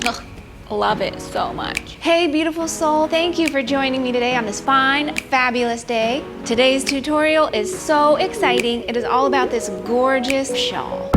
Ugh, love it so much. Hey, beautiful soul. Thank you for joining me today on this fine, fabulous day. Today's tutorial is so exciting. It is all about this gorgeous shawl.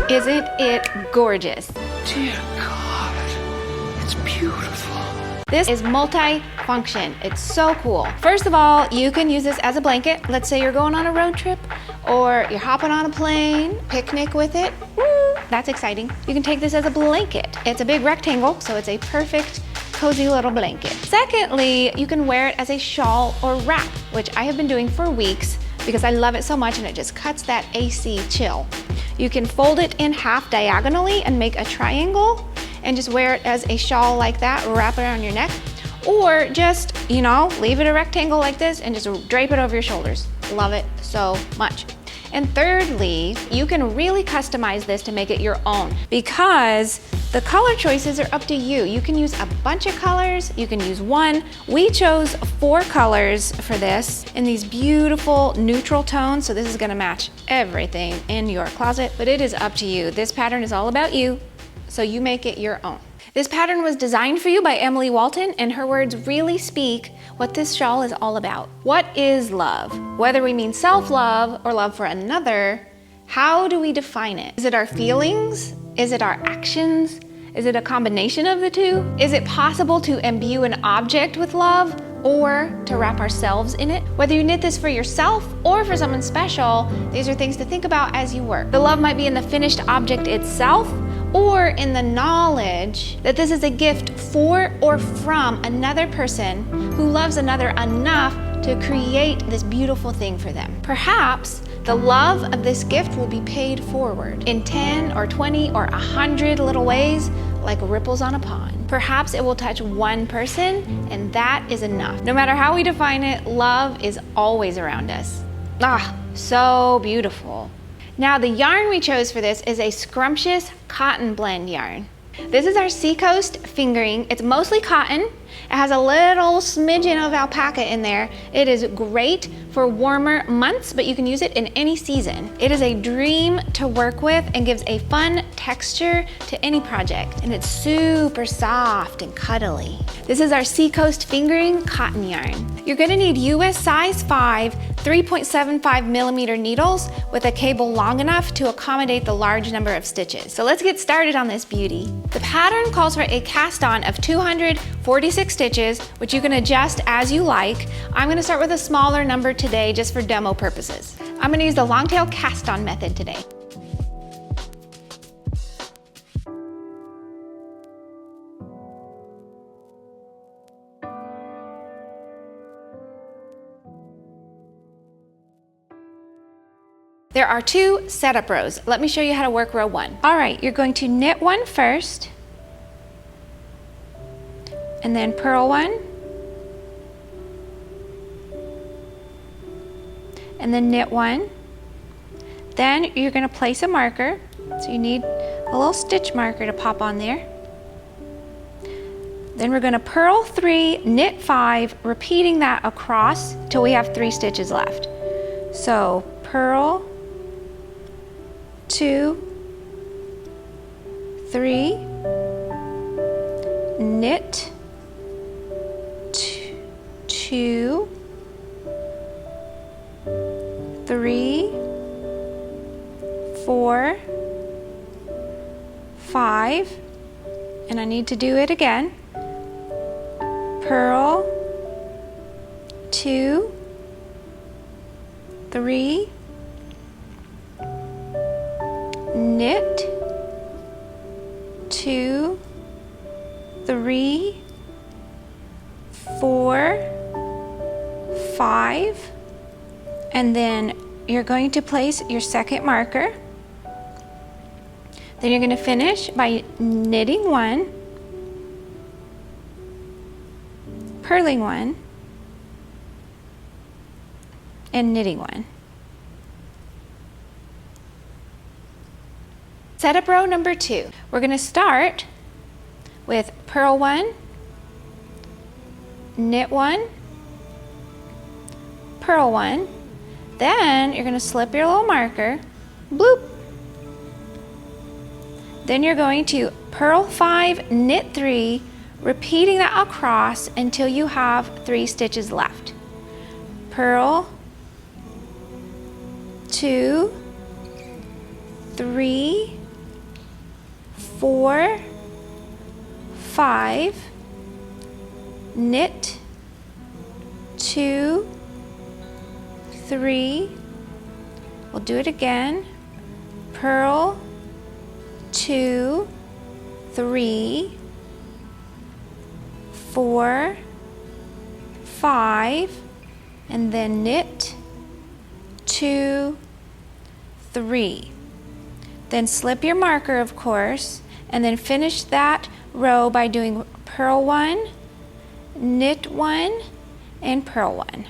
Isn't it gorgeous? Dear God, it's beautiful. This is multi-function. It's so cool. First of all, you can use this as a blanket. Let's say you're going on a road trip or you're hopping on a plane, picnic with it. Woo, that's exciting. You can take this as a blanket. It's a big rectangle, so it's a perfect cozy little blanket. Secondly, you can wear it as a shawl or wrap, which I have been doing for weeks because I love it so much and it just cuts that AC chill. You can fold it in half diagonally and make a triangle and just wear it as a shawl like that, wrap it around your neck, or just, leave it a rectangle like this and just drape it over your shoulders. Love it so much. And thirdly, you can really customize this to make it your own because the color choices are up to you. You can use a bunch of colors, you can use one. We chose 4 colors for this in these beautiful neutral tones, so this is gonna match everything in your closet, but it is up to you. This pattern is all about you, so you make it your own. This pattern was designed for you by Emily Walton, and her words really speak what this shawl is all about. What is love? Whether we mean self-love or love for another, how do we define it? Is it our feelings? Is it our actions? Is it a combination of the two? Is it possible to imbue an object with love or to wrap ourselves in it? Whether you knit this for yourself or for someone special, these are things to think about as you work. The love might be in the finished object itself or in the knowledge that this is a gift for or from another person who loves another enough to create this beautiful thing for them. Perhaps the love of this gift will be paid forward in 10 or 20 or 100 little ways, like ripples on a pond. Perhaps it will touch one person, and that is enough. No matter how we define it, love is always around us. Ah, so beautiful. Now, the yarn we chose for this is a scrumptious cotton blend yarn. This is our Seacoast fingering. It's mostly cotton. It has a little smidgen of alpaca in there. It is great for warmer months, but you can use it in any season. It is a dream to work with and gives a fun texture to any project. And it's super soft and cuddly. This is our Seacoast fingering cotton yarn. You're gonna need US size 5, 3.75 millimeter needles with a cable long enough to accommodate the large number of stitches. So let's get started on this beauty. The pattern calls for a cast on of 246 stitches, which you can adjust as you like. I'm gonna start with a smaller number today just for demo purposes. I'm gonna use the long tail cast on method today. There are 2 setup rows. Let me show you how to work row 1. All right, you're going to knit one first, and then purl one, and then knit one. Then you're gonna place a marker. So you need a little stitch marker to pop on there. Then we're gonna purl 3, knit 5, repeating that across till we have 3 stitches left. So purl, 2, 3, knit, 2, 3, 4, 5, and I need to do it again. Purl, 2, 3, knit, 2, 3, 4, 5, and then you're going to place your second marker. Then you're going to finish by knitting 1, purling 1, and knitting 1. Setup row number 2. We're going to start with purl 1, knit 1, purl 1. Then you're going to slip your little marker, bloop. Then you're going to purl 5, knit 3, repeating that across until you have 3 stitches left. Purl, 2, 3, 4, 5, knit, 2, 3, we'll do it again, purl, 2, 3, 4, 5, and then knit, 2, 3. Then slip your marker, of course, and then finish that row by doing purl 1, knit 1, and purl 1.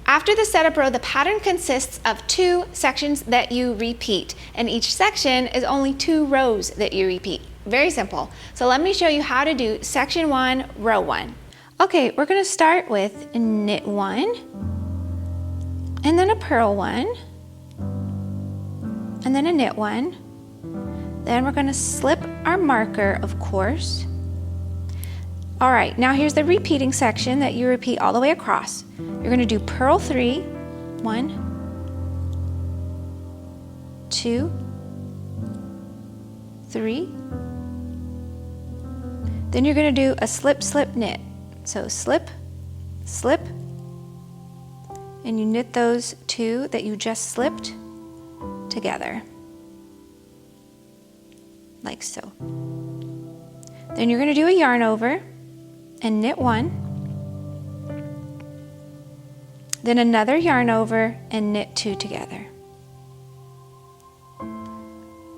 After the setup row, the pattern consists of 2 sections that you repeat, and each section is only 2 rows that you repeat. Very simple. So let me show you how to do section 1, row 1. Okay, we're going to start with knit 1, and then a purl 1, and then a knit 1. Then we're going to slip our marker, of course. All right, now here's the repeating section that you repeat all the way across. You're going to do purl 3, 1, 2, 3. Then you're going to do a slip, slip, knit. So slip, slip, and you knit those 2 that you just slipped together, like so. Then you're going to do a yarn over and knit 1, then another yarn over and knit 2 together.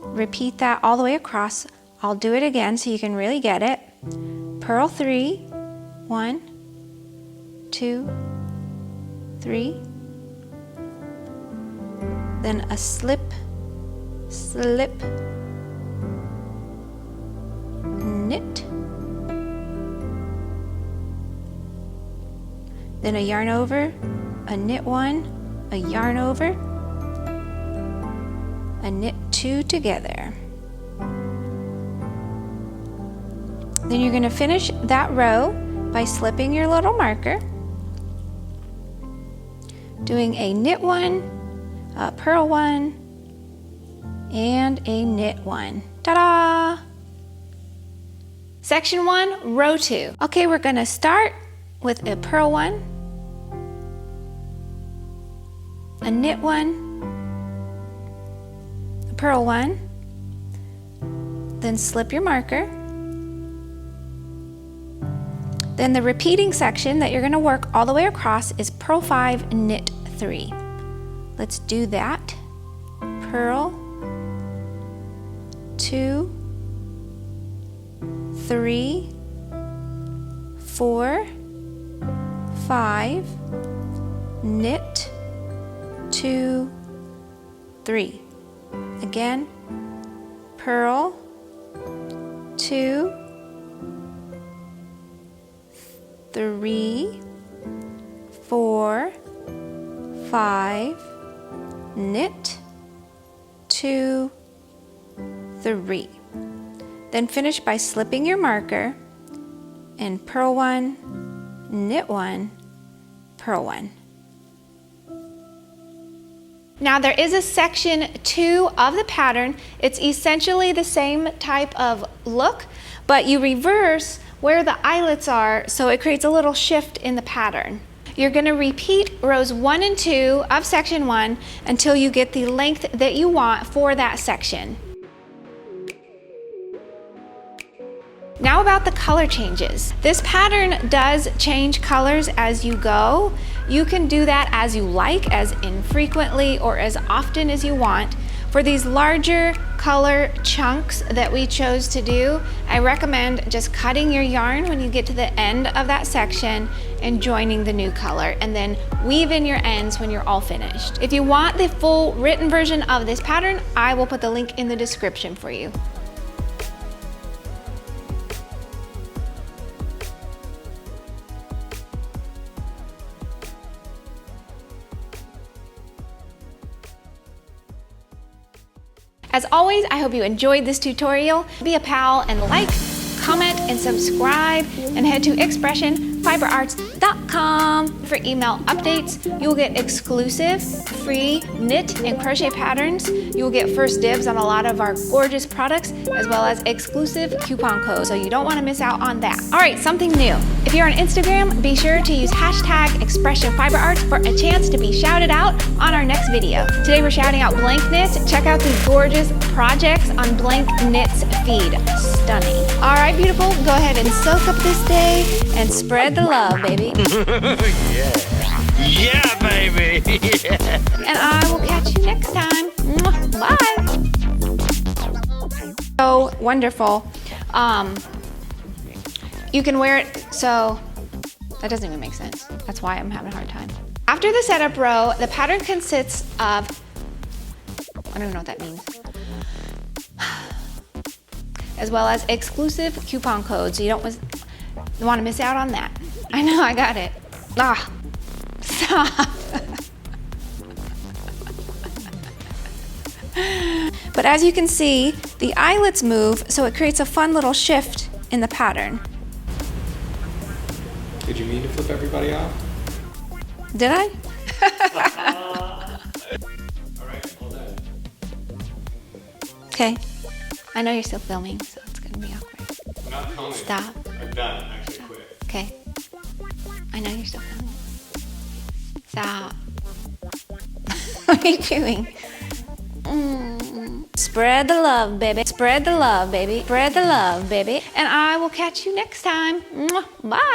Repeat that all the way across. I'll do it again so you can really get it. Purl 3, 1, 2, 3, then a slip, slip, knit, then a yarn over, a knit 1, a yarn over, a knit 2 together. Then you're going to finish that row by slipping your little marker, doing a knit 1, a purl 1, and a knit 1. Ta-da! Section 1, row 2. Okay, we're going to start with a purl 1, a knit 1, a purl 1, then slip your marker. Then the repeating section that you're going to work all the way across is purl 5, knit 3. Let's do that. Purl, 2, 3, 4, 5, knit, 2, 3. Again, purl, 2, 3, 4, 5, knit, 2, 3. Then finish by slipping your marker and purl 1, knit 1, purl 1. Now there is a section 2 of the pattern. It's essentially the same type of look, but you reverse where the eyelets are, so it creates a little shift in the pattern. You're going to repeat rows 1 and 2 of section 1 until you get the length that you want for that section. Now about the color changes. This pattern does change colors as you go. You can do that as you like, as infrequently or as often as you want. For these larger color chunks that we chose to do, I recommend just cutting your yarn when you get to the end of that section and joining the new color, and then weave in your ends when you're all finished. If you want the full written version of this pattern, I will put the link in the description for you. As always, I hope you enjoyed this tutorial. Be a pal and like, comment, and subscribe, and head to expressionfiberarts.com for email updates. You'll get exclusive free knit and crochet patterns. You'll get first dibs on a lot of our gorgeous products, as well as exclusive coupon codes, so you don't want to miss out on that. All right, something new. If you're on Instagram, be sure to use hashtag expressionfiberarts for a chance to be shouted out on our next video. Today we're shouting out Blank Knits. Check out these gorgeous projects on Blank Knits feed. Stunning. All right, beautiful, go ahead and soak up this day and spread the love, baby. Yeah, baby. Yeah. And I will catch you next time. Bye. So wonderful. You can wear it, so that doesn't even make sense. That's why I'm having a hard time. After the setup row, the pattern consists of, I don't even know what that means, as well as exclusive coupon codes. So you don't want to miss out on that. I know, I got it. Ah, stop. But as you can see, the eyelets move, so it creates a fun little shift in the pattern. Did you mean to flip everybody off? Did I? All right, all done. Okay. I know you're still filming, so it's gonna be awkward. I'm not filming. Stop. I'm done. Actually, quit. Okay. I know you're still filming. Stop. What are you doing? Spread the love, baby. Spread the love, baby. Spread the love, baby. And I will catch you next time. Bye.